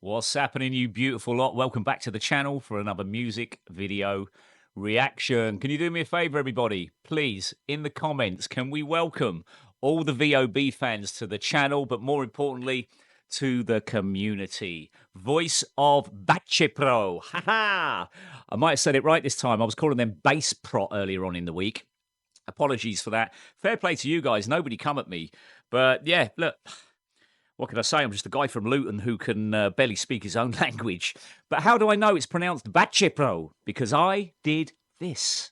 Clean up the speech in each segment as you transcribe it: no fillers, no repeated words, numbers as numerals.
What's happening, you beautiful lot? Welcome back to the channel for another music video reaction. Can you do me a favor, everybody? Please, in the comments, can we welcome all the VOB fans to the channel, but more importantly, to the community? Voice of Baceprot. Ha ha! I might have said it right this time. I was calling them Baceprot earlier on in the week. Apologies for that. Fair play to you guys. Nobody come at me. But yeah, look. What can I say? I'm just a guy from Luton who can barely speak his own language. But how do I know it's pronounced Bacepro? Because I did this.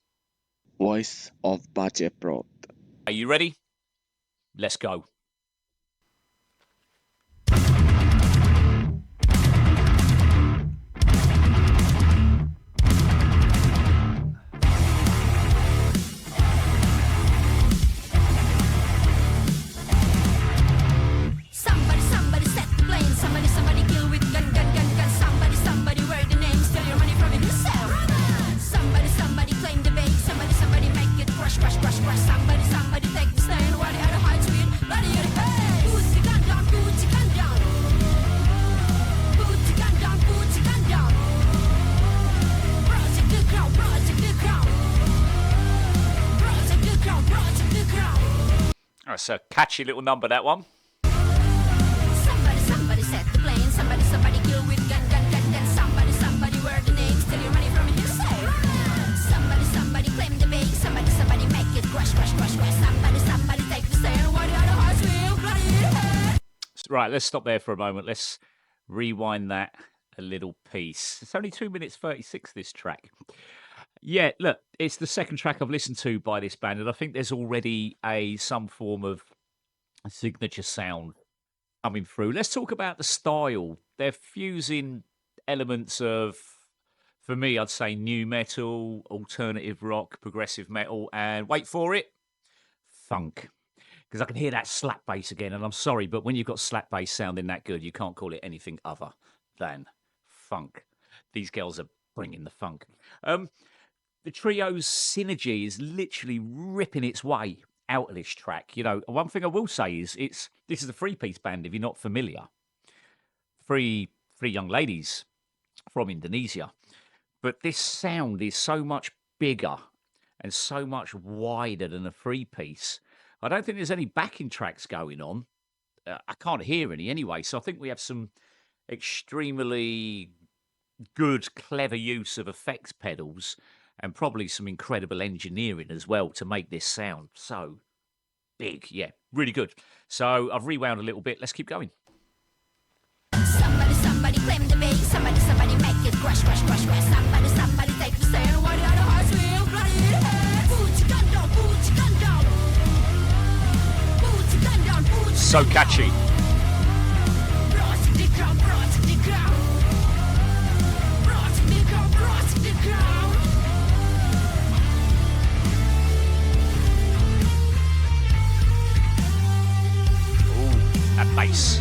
Voice of Baceprot. Are you ready? Let's go. Somebody set the plane. Somebody kill with gun. Somebody wear the name, steal your money from himself. Somebody claim the bait. Somebody make it crush. Somebody take the stand while the other hides with bloody hey. Put the gun down, put the gun down. Put the gun down, put the gun down. Protect the crown, protect the crown. Protect the crown, protect the crown. That's a catchy little number, that one. Somebody set the plane. Somebody kill with gun. Somebody wear the name, steal your money from himself. Somebody claim the bait. Somebody make it crush. Somebody take the stand while the other hearts will bloody. Right, let's stop there for a moment. Let's rewind that a little piece. It's only 2 minutes 36, this track. Yeah, look, it's the second track I've listened to by this band, and I think there's already some form of signature sound coming through. Let's talk about the style. They're fusing elements of, for me, I'd say new metal, alternative rock, progressive metal, and wait for it, funk. Because I can hear that slap bass again, and I'm sorry, but when you've got slap bass sounding that good, you can't call it anything other than funk. These girls are bringing the funk. The trio's synergy is literally ripping its way out of this track. You know, one thing I will say is this is a three-piece band, if you're not familiar. Three young ladies from Indonesia. But this sound is so much bigger and so much wider than a three-piece. I don't think there's any backing tracks going on. I can't hear any anyway, so I think we have some extremely good, clever use of effects pedals and probably some incredible engineering as well to make this sound so big. Yeah, really good. So I've rewound a little bit. Let's keep going. Somebody claim the bait. Somebody make it crush. Somebody take the stand while the other hearts will bloody. Put your gun down, put your gun down. Put your gun down, put your So gun catchy. down. Protect the ground, protect the ground. Protect the ground, protect the ground. Ooh, that bass.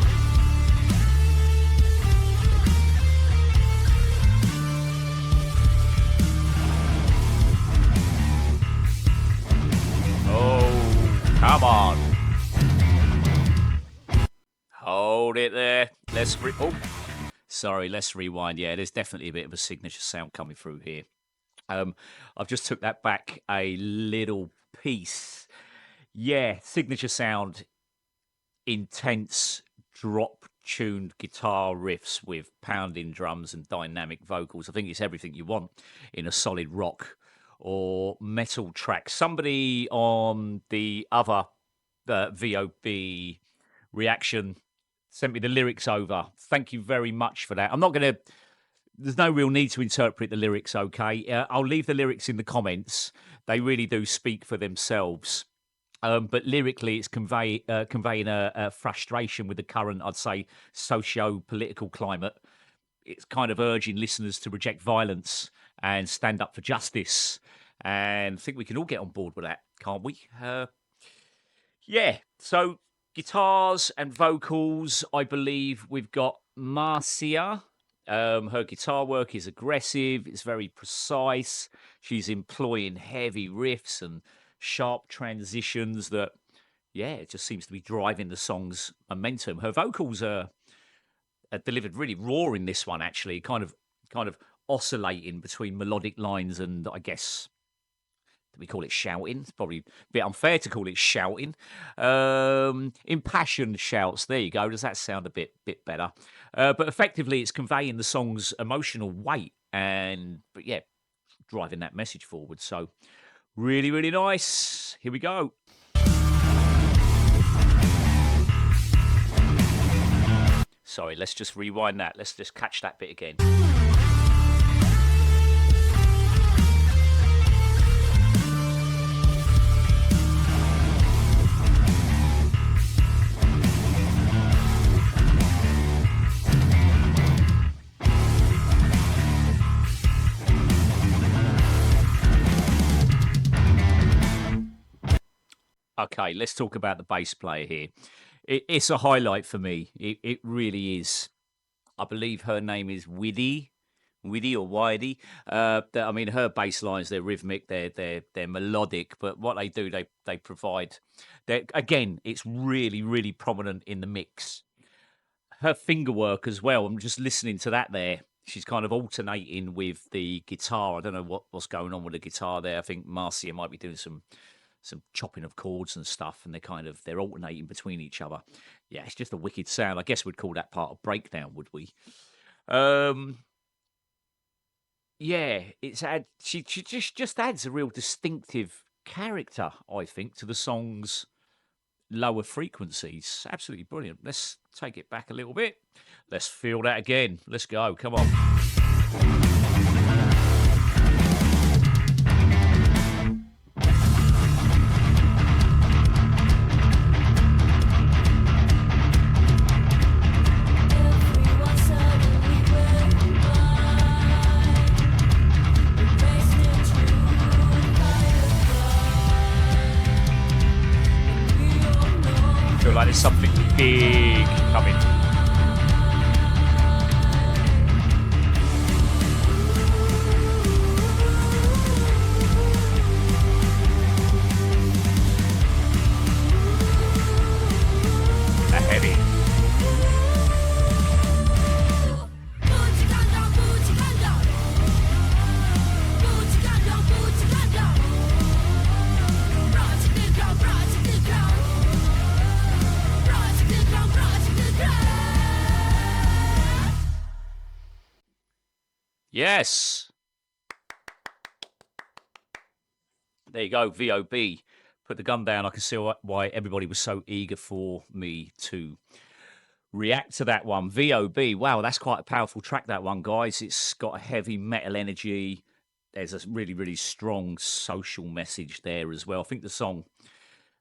Oh, come on. Hold it there. Let's let's rewind. Yeah, there's definitely a bit of a signature sound coming through here. I've just took that back a little piece. Yeah, signature sound, intense drop-tuned guitar riffs with pounding drums and dynamic vocals. I think it's everything you want in a solid rock or metal track. Somebody on the other VOB reaction sent me the lyrics over. Thank you very much for that. I'm not going to, there's no real need to interpret the lyrics, okay? I'll leave the lyrics in the comments. They really do speak for themselves. But lyrically, it's conveying a frustration with the current, I'd say, socio-political climate. It's kind of urging listeners to reject violence and stand up for justice. And I think we can all get on board with that, can't we? Yeah, so guitars and vocals, I believe we've got Marcia. Her guitar work is aggressive, it's very precise. She's employing heavy riffs and sharp transitions that, yeah, it just seems to be driving the song's momentum. Her vocals are delivered really raw in this one, actually, kind of oscillating between melodic lines and, I guess, do we call it shouting? It's probably a bit unfair to call it shouting. Impassioned shouts. There you go. Does that sound a bit better? But effectively, it's conveying the song's emotional weight and, but yeah, driving that message forward. So really, really nice. Here we go. Sorry, let's just rewind that. Let's just catch that bit again. Okay, let's talk about the bass player here. It's a highlight for me. It really is. I believe her name is Widdy or Widey. I mean, her bass lines, they're rhythmic, they're melodic, but what they do, they provide. Again, it's really, really prominent in the mix. Her finger work as well. I'm just listening to that there. She's kind of alternating with the guitar. I don't know what's going on with the guitar there. I think Marcia might be doing some chopping of chords and stuff, and they're alternating between each other. Yeah, it's just a wicked sound. I guess we'd call that part of breakdown, would we? Yeah, she just adds a real distinctive character, I think, to the song's lower frequencies. Absolutely brilliant. Let's take it back a little bit. Let's feel that again. Let's go. Come on. Feel like there's something big coming. A heavy. Yes. There you go, VOB. Put the gun down. I can see why everybody was so eager for me to react to that one. VOB. Wow, that's quite a powerful track, that one, guys. It's got a heavy metal energy. There's a really, really strong social message there as well. I think the song,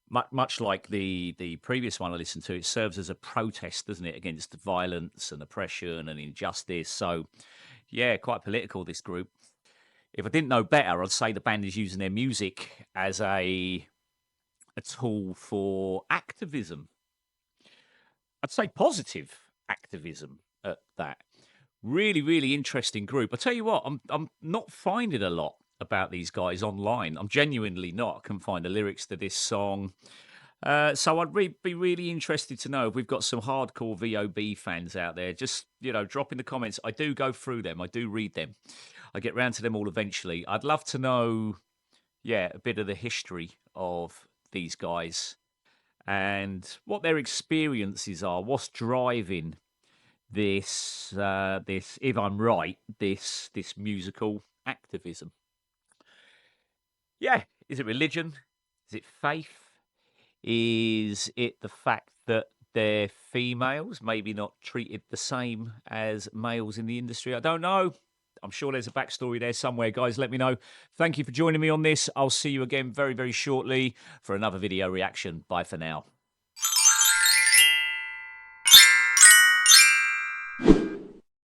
much like the previous one I listened to, it serves as a protest, doesn't it, against violence and oppression and injustice. So, yeah, quite political, this group. If I didn't know better, I'd say the band is using their music as a tool for activism. I'd say positive activism at that. Really, really interesting group. I tell you what, I'm not finding a lot about these guys online. I'm genuinely not. I can find the lyrics to this song. So I'd be really interested to know if we've got some hardcore VOB fans out there. Just, drop in the comments. I do go through them. I do read them. I get round to them all eventually. I'd love to know, a bit of the history of these guys and what their experiences are. What's driving this, if I'm right, this musical activism. Yeah, is it religion? Is it faith? Is it the fact that they're females, maybe not treated the same as males in the industry? I don't know. I'm sure there's a backstory there somewhere. Guys, let me know. Thank you for joining me on this. I'll see you again very, very shortly for another video reaction. Bye for now.